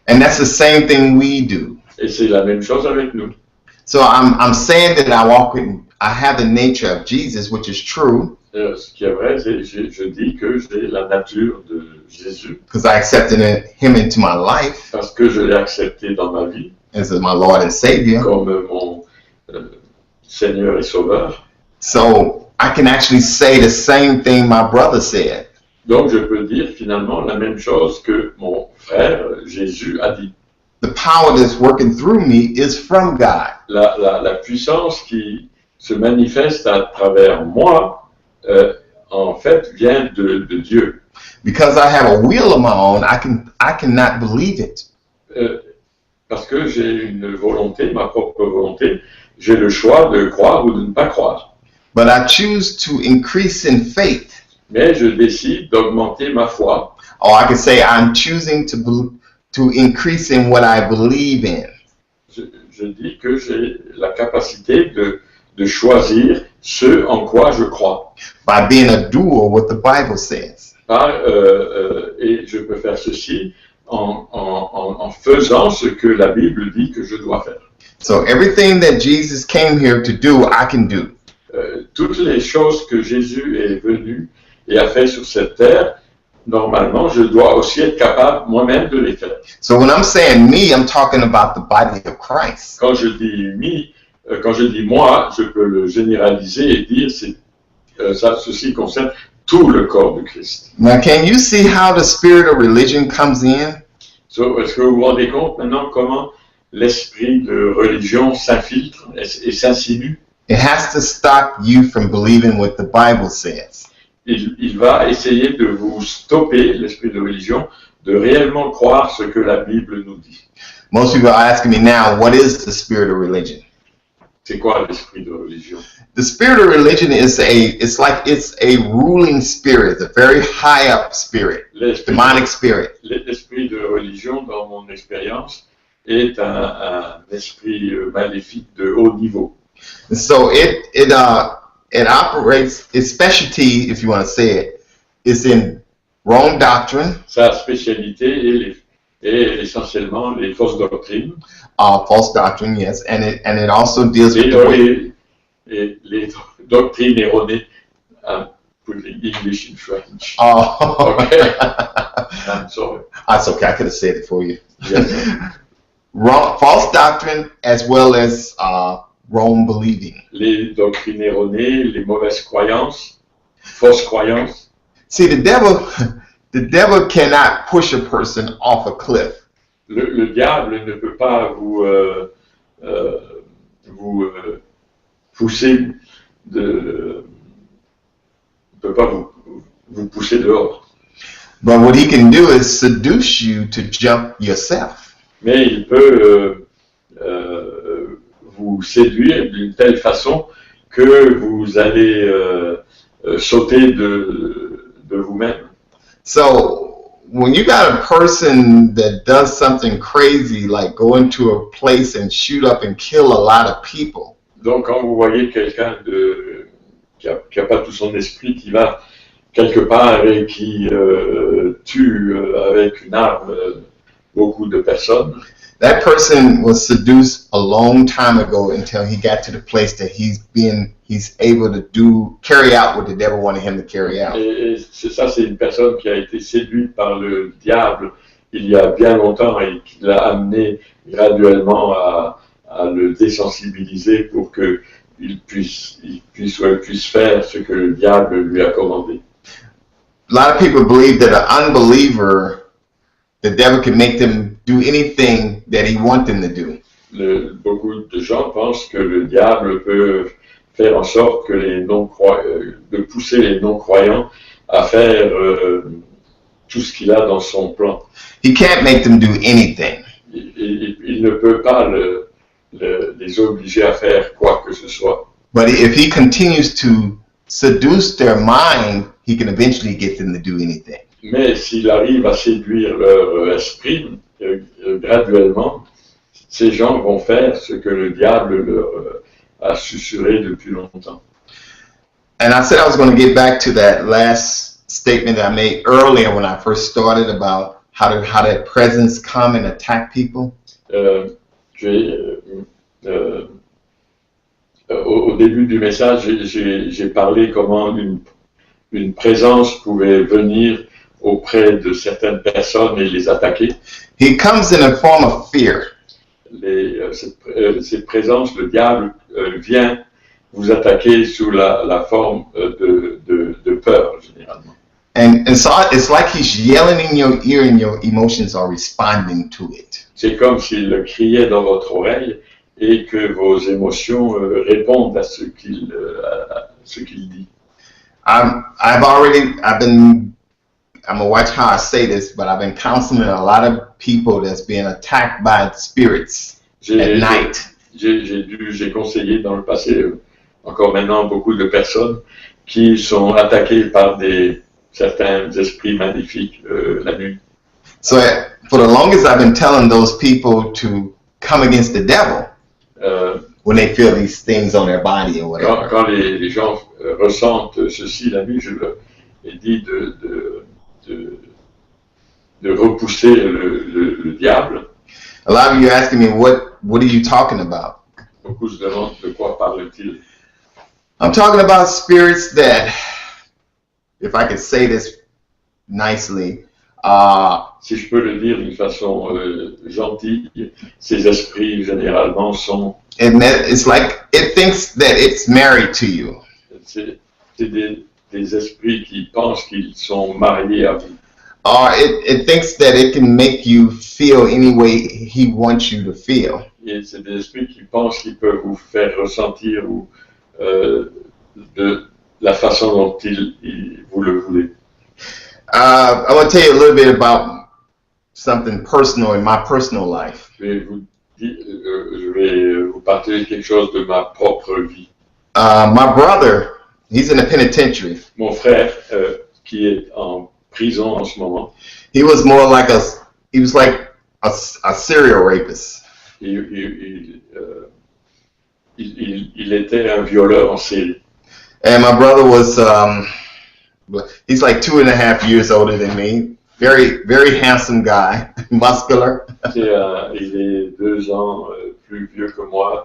And that's the same thing we do. Et c'est la même chose avec nous. So I'm saying that I have the nature of Jesus, which is true. Ce qui est vrai, je dis que j'ai la nature de Jésus. Because I accepted him into my life. Parce que je l'ai accepté dans ma vie. As my Lord and Savior. Comme mon Seigneur et Sauveur. So I can actually say the same thing my brother said. Donc je peux dire finalement la même chose que mon frère Jésus a dit. The power that's working through me is from God. La puissance qui se manifeste à travers moi, en fait, vient de Dieu. Because I have a will of my own, I cannot believe it. Parce que j'ai une volonté, ma propre volonté, j'ai le choix de croire ou de ne pas croire. But I choose to increase in faith. Mais je décide d'augmenter ma foi. Or I can say I'm choosing to increase in what I believe in. Je dis que j'ai la capacité de choisir ce en quoi je crois. By being a doer, what the Bible says. Et je peux faire ceci en faisant ce que la Bible dit que je dois faire. So everything that Jesus came here to do, I can do. Toutes les choses que Jésus est venu et a fait sur cette terre, normalement, je dois aussi être capable moi-même de les faire. So when I'm saying me, I'm talking about the body of Christ. Quand je dis moi, je peux le généraliser et dire ceci concerne tout le corps de Christ. Now, can you see how the spirit of religion comes in? So, est-ce que vous vous rendez compte maintenant comment l'esprit de religion s'infiltre et s'insinue? It has to stop you from believing what the Bible says. Il va essayer de vous stopper, l'esprit de religion, de réellement croire ce que la Bible nous dit. Most people are asking me now, what is the spirit of religion? C'est quoi l'esprit de religion? The spirit of religion is it's a ruling spirit, a very high up spirit, demonic spirit. L'esprit de religion, dans mon expérience, est un esprit maléfique de haut niveau. And so it operates, its specialty, if you want to say it, is in wrong doctrine. Sa spécialité est essentiellement les fausses doctrines. False doctrine, yes, and it also deals with les doctrines erronées. I'm putting English in French. Oh, okay. I'm sorry. That's okay. I could have said it for you. Yes. False doctrine as well as wrong believing. Les doctrines erronées, les mauvaises croyances, fausses croyances. See, the devil cannot push a person off a cliff. Le diable ne peut pas vous pousser ne peut pas vous pousser dehors. But what he can do is seduce you to jump yourself. Mais il peut vous séduire d'une telle façon que vous allez sauter de vous-même. So when you got a person that does something crazy, like go into a place and shoot up and kill a lot of people. Donc quand vous voyez quelqu'un qui a pas tout son esprit, qui va quelque part et qui tue avec une arme beaucoup de personnes. That person was seduced a long time ago until he got to the place that he's able to carry out what the devil wanted him to carry out. Et c'est une personne qui a été séduite par le diable il y a bien longtemps et qui l'a amené graduellement à le désensibiliser pour qu'il puisse faire ce que le diable lui a commandé. A lot of people believe that an unbeliever, the devil can make them do anything that he wants them to do. Beaucoup de gens pensent que le diable peut faire en sorte que de pousser les non-croyants à faire tout ce qu'il a dans son plan. He can't make them do anything. Il ne peut pas les obliger à faire quoi que ce soit. But if he continues to seduce their mind, he can eventually get them to do anything. Mais s'il arrive à séduire leur esprit, graduellement, ces gens vont faire ce que le diable leur a susurré depuis longtemps. And I said I was going to get back to that last statement that I made earlier when I first started about how that presence come and attack people. Au début du message, j'ai parlé comment une présence pouvait venir auprès de certaines personnes et les attaquer. He comes in a form of fear. Cette présence, le diable vient vous attaquer sous la forme de peur, généralement. And so it's like he's yelling in your ear and your emotions are responding to it. C'est comme s'il le criait dans votre oreille et que vos émotions répondent à ce qu'il dit. I'm gonna watch how I say this, but I've been counseling a lot of people that's being attacked by spirits at night. J'ai conseillé dans le passé, encore maintenant, beaucoup de personnes qui sont attaquées par certains esprits maléfiques la nuit. So for the longest, I've been telling those people to come against the devil when they feel these things on their body or whatever. Quand les gens ressentent ceci la nuit, je leur ai dit de repousser le diable. A lot of you are asking me, what are you talking about? Beaucoup se demandent de quoi parle-t-il. I'm talking about spirits that, if I could say this nicely, si je peux le dire d'une façon gentille, ces esprits généralement sont. It's like it thinks that it's married to you. C'est des esprits qui pensent qu'ils sont mariés à vous. Or it thinks that it can make you feel any way he wants you to feel. Et c'est des esprits qui pensent qu'ils peuvent vous faire ressentir de la façon dont vous le voulez. I want to tell you a little bit about something personal in my personal life. je vais vous partager quelque chose de ma propre vie. My brother, he's in the penitentiary. Mon frère, qui est en prison en ce moment, He was more like he was like a serial rapist. il était un violeur en série. And my brother was, he's like 2.5 years older than me. Very, very handsome guy, muscular. Il est 2 ans plus vieux que moi,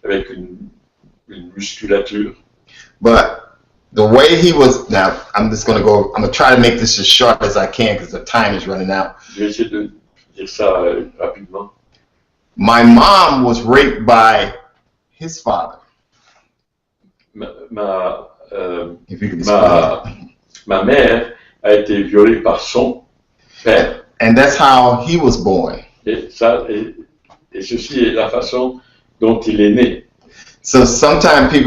avec une musculature. But the way he was, now I'm going to try to make this as short as I can because the time is running out. Je vais essayer de dire ça rapidement. My mom was raped by his father. If you could explain. Ma mère a été violée par son père. And that's how he was born. Et ceci est la façon dont il est né. So sometimes a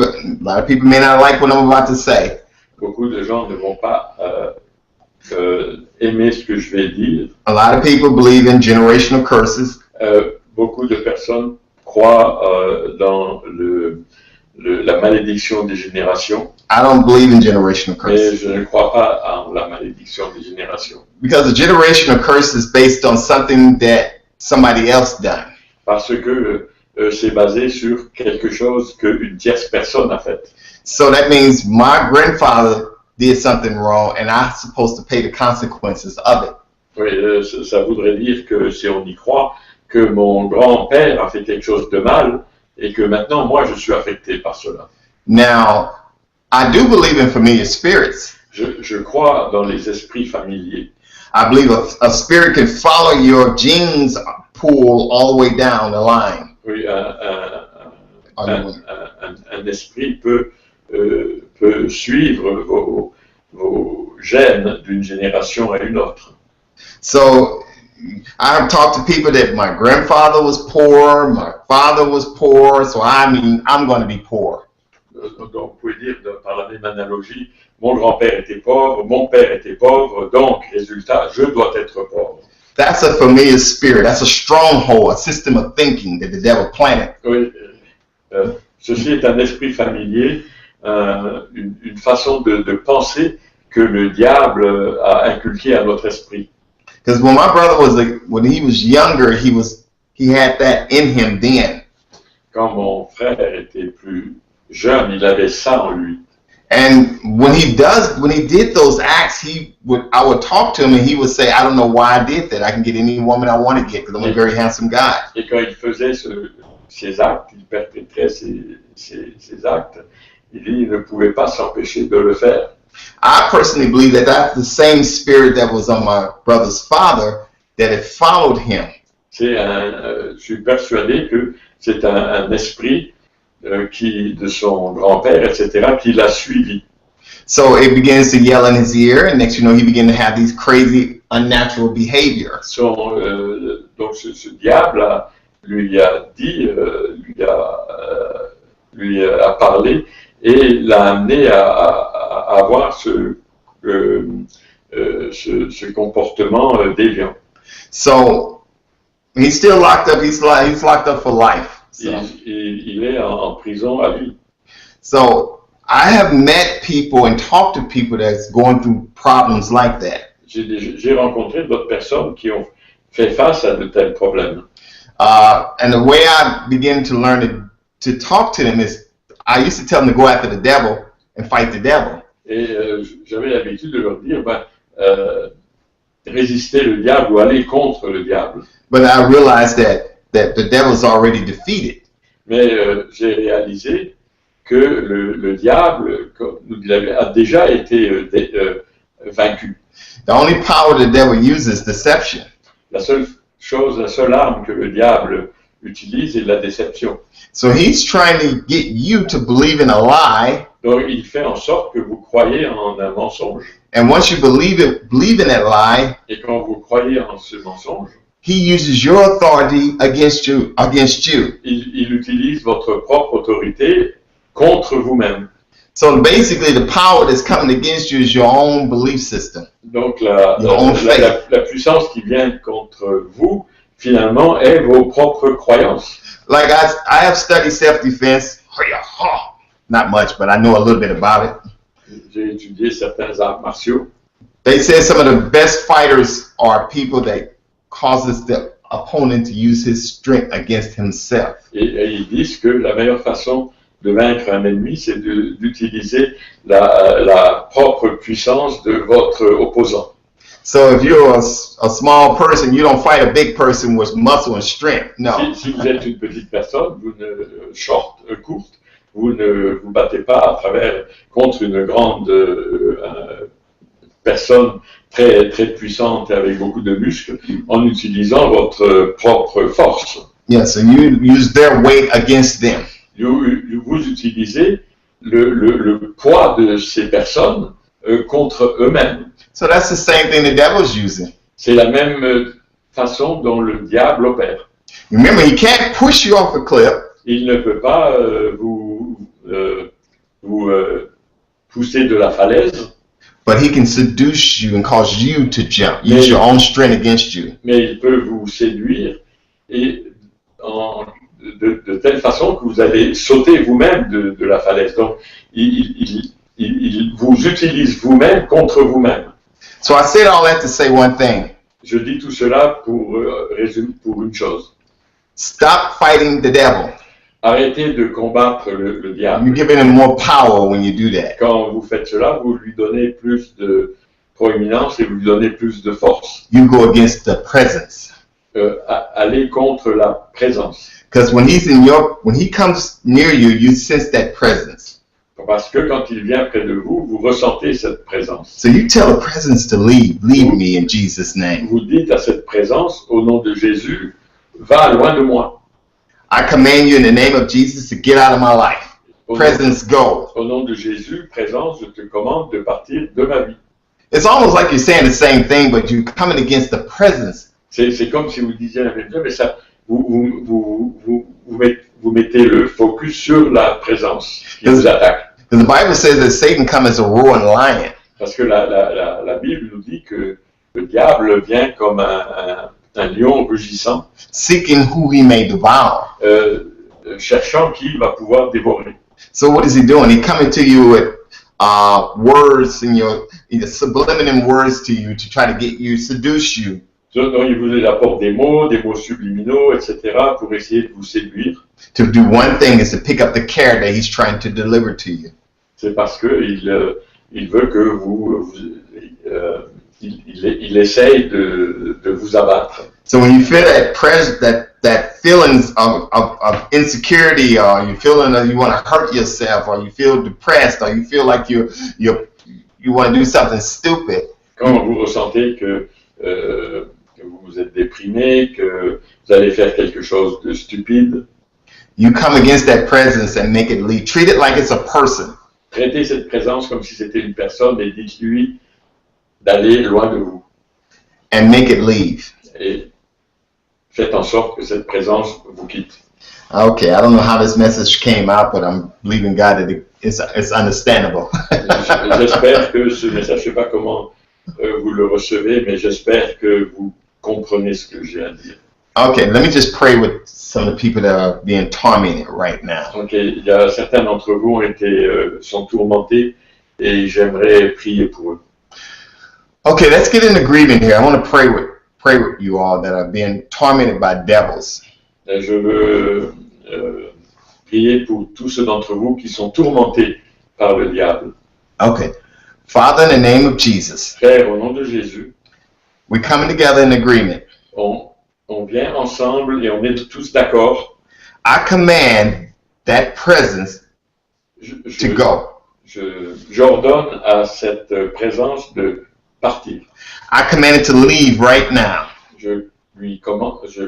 lot of people may not like what I'm about to say. Beaucoup de gens ne vont pas aimer ce que je vais dire. A lot of people believe in generational curses. Beaucoup de personnes croient dans la malédiction des générations. I don't believe in generational Mais curses. je ne crois pas en la malédiction des générations. Because a generational curse is based on something that somebody else done. Parce que c'est basé sur quelque chose qu'une tierce personne a fait. So that means my grandfather did something wrong and I'm supposed to pay the consequences of it. Oui, ça voudrait dire que si on y croit, que mon grand-père a fait quelque chose de mal et que maintenant moi je suis affecté par cela. Now, I do believe in familiar spirits. Je crois dans les esprits familiers. I believe a spirit can follow your genes pool all the way down the line. Oui, un esprit peut suivre vos gènes d'une génération à une autre. So I have talked to people that my grandfather was poor, my father was poor, so I'm going to be poor. Donc vous pouvez dire par la même analogie, mon grand-père était pauvre, mon père était pauvre, donc résultat, je dois être pauvre. That's a familiar spirit. That's a stronghold, a system of thinking that the devil planted. Oui, ceci est un esprit familier, une façon de penser que le diable a inculqué à notre esprit. Because when my brother when he was younger, he had that in him then. Quand mon frère était plus jeune, il avait ça en lui. And when he did those acts, I would talk to him and he would say, I don't know why I did that. I can get any woman I want to get because I'm a very handsome guy. Et quand il faisait ces actes, il perpétrait ces actes, il ne pouvait pas s'empêcher de le faire. I personally believe that that's the same spirit that was on my brother's father, that it followed him. Je suis persuadé que c'est un esprit de son grand-père, etc., qui l'a suivi. So it begins to yell in his ear, and next you know, he began to have these crazy, unnatural behavior. Donc ce diable lui a dit, lui a parlé et l'a amené à avoir ce comportement déviant. So he's still locked up. He's locked up for life. So. Il est en prison à vie. So I have met people and talked to people that's going through problems like that. J'ai rencontré d'autres personnes qui ont fait face à de tels problèmes. And the way I began to learn to talk to them is, I used to tell them to go after the devil and fight the devil. Et j'avais l'habitude de leur dire, résister le diable ou aller contre le diable. But I realized that the devil's already defeated. Mais j'ai réalisé que le diable, comme nous l'avons, a déjà été vaincu. The only power the devil uses is deception. La seule arme que le diable utilise est la déception. So he's trying to get you to believe in a lie. Donc il fait en sorte que vous croyez en un mensonge. And once you believe in that lie, et quand vous croyez en ce mensonge, he uses your authority against you. Il utilise votre propre autorité contre vous-même. So basically, the power that's coming against you is your own belief system. Donc la puissance qui vient contre vous finalement est vos propres croyances. Like I have studied self-defense. Not much, but I know a little bit about it. J'ai étudié certains arts martiaux. They say some of the best fighters are people that causes the opponent to use his strength against himself. Et ils disent que la meilleure façon de vaincre un ennemi, c'est d'utiliser la propre puissance de votre opposant. So if you're a small person, you don't fight a big person with muscle and strength. No. Si vous êtes une petite personne, courte, vous ne vous battez pas contre une grande personne très puissante et avec beaucoup de muscles en utilisant votre propre force. Yeah, so you use their weight against them. Vous utilisez le poids de ces personnes contre eux-mêmes. So that's the same thing the devil's using. C'est la même façon dont le diable opère. Remember, he can't push you off a cliff. Il ne peut pas vous pousser de la falaise. But he can seduce you and cause you to jump. Use your own strength against you. Mais il peut vous séduire et de telle façon que vous allez sauter vous-même de la falaise. Donc, il vous utilise vous-même contre vous-même. So I said all that to say one thing. Je dis tout cela pour une chose. Stop fighting the devil. Arrêtez de combattre le diable. You're giving him more power when you do that. Quand vous faites cela, vous lui donnez plus de proéminence et vous lui donnez plus de force. You go against the presence. Allez contre la présence. Because when he comes near you, you sense that presence. Parce que quand il vient près de vous, vous ressentez cette présence. So you tell the presence to leave me in Jesus' name. Vous dites à cette présence, au nom de Jésus, va loin de moi. I command you in the name of Jesus to get out of my life. Presence, go. Au nom de Jésus, présence, je te commande de partir de ma vie. It's almost like you're saying the same thing, but you're coming against the presence. C'est comme si vous disiez la même chose, mais ça, vous mettez le focus sur la présence qui vous attaque. The Bible says that Satan comes as a roaring lion. Parce que la Bible nous dit que le diable vient comme un lion rugissant, seeking who he may devour. Cherchant qui va pouvoir dévorer. So what is he doing? He coming to you with words in your subliminal words to you to try to get you, seduce you. Donc il vous apporte des mots subliminaux, etc., pour essayer de vous séduire. To do one thing is to pick up the carrot that he's trying to deliver to you. C'est parce que il veut que il essaye de vous abattre. So when you feel that feelings of insecurity, or you feeling that you want to hurt yourself, or you feel depressed, or you feel like you want to do something stupid. Quand vous ressentez que vous êtes déprimé, que vous allez faire quelque chose de stupide, you come against that presence and make it leave. Treat it like it's a person. Traitez cette présence comme si c'était une personne et dites-lui d'aller loin de vous. And make it leave. Et faites en sorte que cette présence vous quitte. Okay, I don't know how this message came out, but I'm believing God that it's understandable. J'espère que ce message, je ne sais pas comment vous le recevez, mais j'espère que vous comprenez ce que j'ai à dire. Okay, let me just pray with some of the people that are being tormented right now. Okay, il y a certains d'entre vous sont tourmentés et j'aimerais prier pour eux. Okay, let's get in agreement here. I want to pray with you all that are being tormented by devils. Je veux prier pour tous ceux d'entre vous qui sont tourmentés par le diable. Okay. Father, in the name of Jesus, Père, au nom de Jésus, we're coming together in agreement. On vient ensemble et on est tous d'accord. I command that presence to go. J'ordonne à cette présence de partir. I command it to leave right now. Je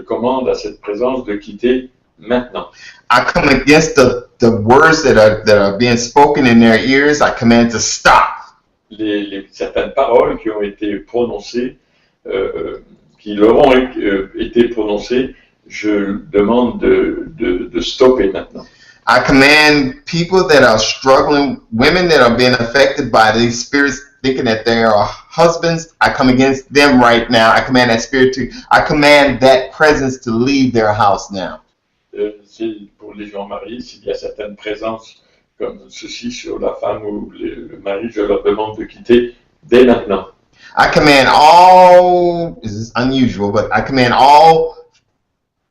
commande à cette présence de quitter maintenant. I come against the words that are being spoken in their ears. I command to stop. Certaines paroles qui ont été prononcées, qui leur ont été prononcées, je demande de stopper maintenant. I command people that are struggling, women that are being affected by these spirits, thinking that they are husbands. I come against them right now. I command that spirit I command that presence to leave their house now. Pour les gens mariés, s'il y a certaines présences comme ceci sur la femme ou le mari, je leur demande de quitter dès maintenant. I command all, this is unusual, but I command all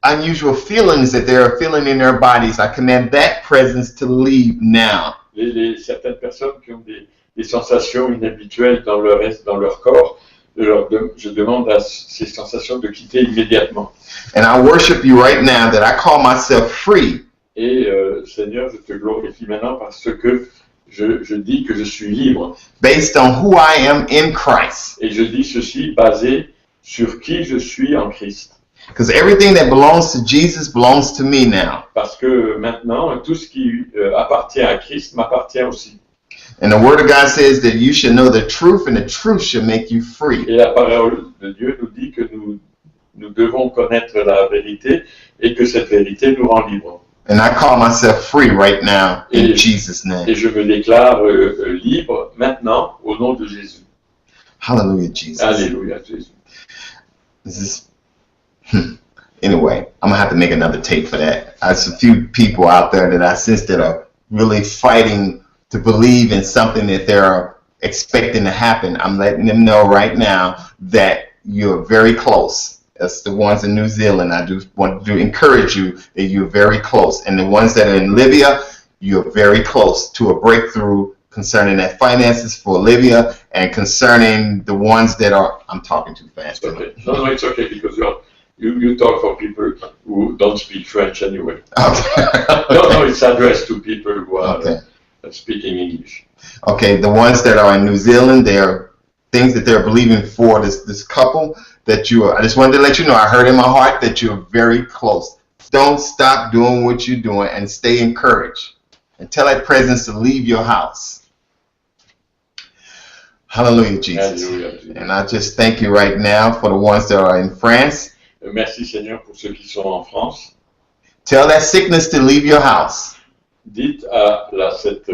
unusual feelings that they're feeling in their bodies. I command that presence to leave now. Certaines personnes qui ont des sensations inhabituelles dans leur corps, je demande à ces sensations de quitter immédiatement. And I worship you right now that I call myself free. Et Seigneur, je te glorifie maintenant parce que je dis que je suis libre. Based on who I am in Christ. Et je dis ceci basé sur qui je suis en Christ. Because everything that belongs to Jesus belongs to me now. Parce que maintenant, tout ce qui appartient à Christ m'appartient aussi. And the Word of God says that you should know the truth, and the truth should make you free. Et la parole de Dieu nous dit que nous devons connaître la vérité et que cette vérité nous rend libres. And I call myself free right now in Jesus' name. Et je me déclare libre maintenant au nom de Jésus. Hallelujah, Jesus. Alléluia, Jésus. This is anyway, I'm gonna have to make another tape for that. There's a few people out there that I sense that are really fighting to believe in something that they're expecting to happen. I'm letting them know right now that you're very close. That's the ones in New Zealand. I do want to encourage you that you're very close. And the ones that are in Libya, you're very close to a breakthrough concerning that finances for Libya and concerning the ones that are, I'm talking too fast. It's okay. No, it's okay because you talk for people who don't speak French anyway. Okay. No, it's addressed to people who are speaking English. Okay, the ones that are in New Zealand, there are things that they're believing for this couple that I just wanted to let you know, I heard in my heart that you're very close. Don't stop doing what you're doing and stay encouraged. And tell that presence to leave your house. Hallelujah, Jesus. Alléluia. And I just thank you right now for the ones that are in France. Merci Seigneur pour ceux qui sont en France. Tell that sickness to leave your house. Dites à cette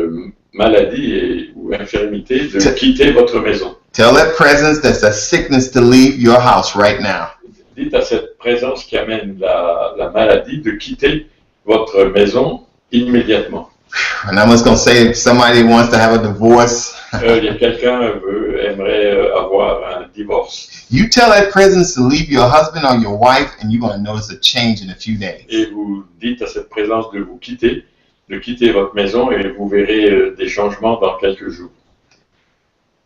maladie ou infirmité de quitter votre maison. Tell that presence that's a sickness to leave your house right now. Dites à cette présence qui amène la maladie de quitter votre maison immédiatement. And I'm just going to say, if somebody wants to have a divorce, Quelqu'un aimerait avoir un divorce. You tell that presence to leave your husband or your wife, and you're going to notice a change in a few days. Et vous dites à cette présence de vous quitter, de quitter votre maison, et vous verrez des changements dans quelques jours.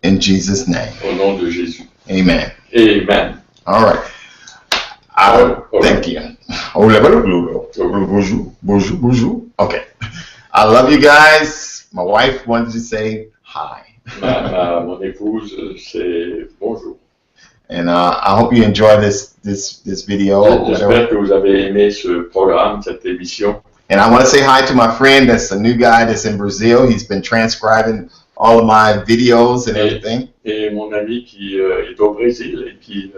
In Jesus' name. Au nom de Jésus. Amen. Amen. All right. Thank you. Bonjour. Okay. I love you guys. My wife wanted to say hi. Mon épouse, c'est bonjour. And I hope you enjoy this video. J'espère que vous avez aimé ce programme, cette émission. And I want to say hi to my friend that's a new guy that's in Brazil. He's been transcribing all of my videos and everything. Et mon ami qui est au Brésil et qui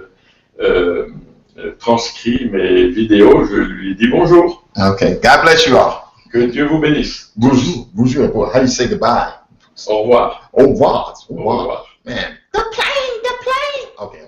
transcrit mes vidéos, je lui dis bonjour. Okay. God bless you all. Que Dieu vous bénisse. Bonjour. Bonjour. How do you say goodbye? Au revoir. Au revoir. Au revoir. Man. The plane. Okay.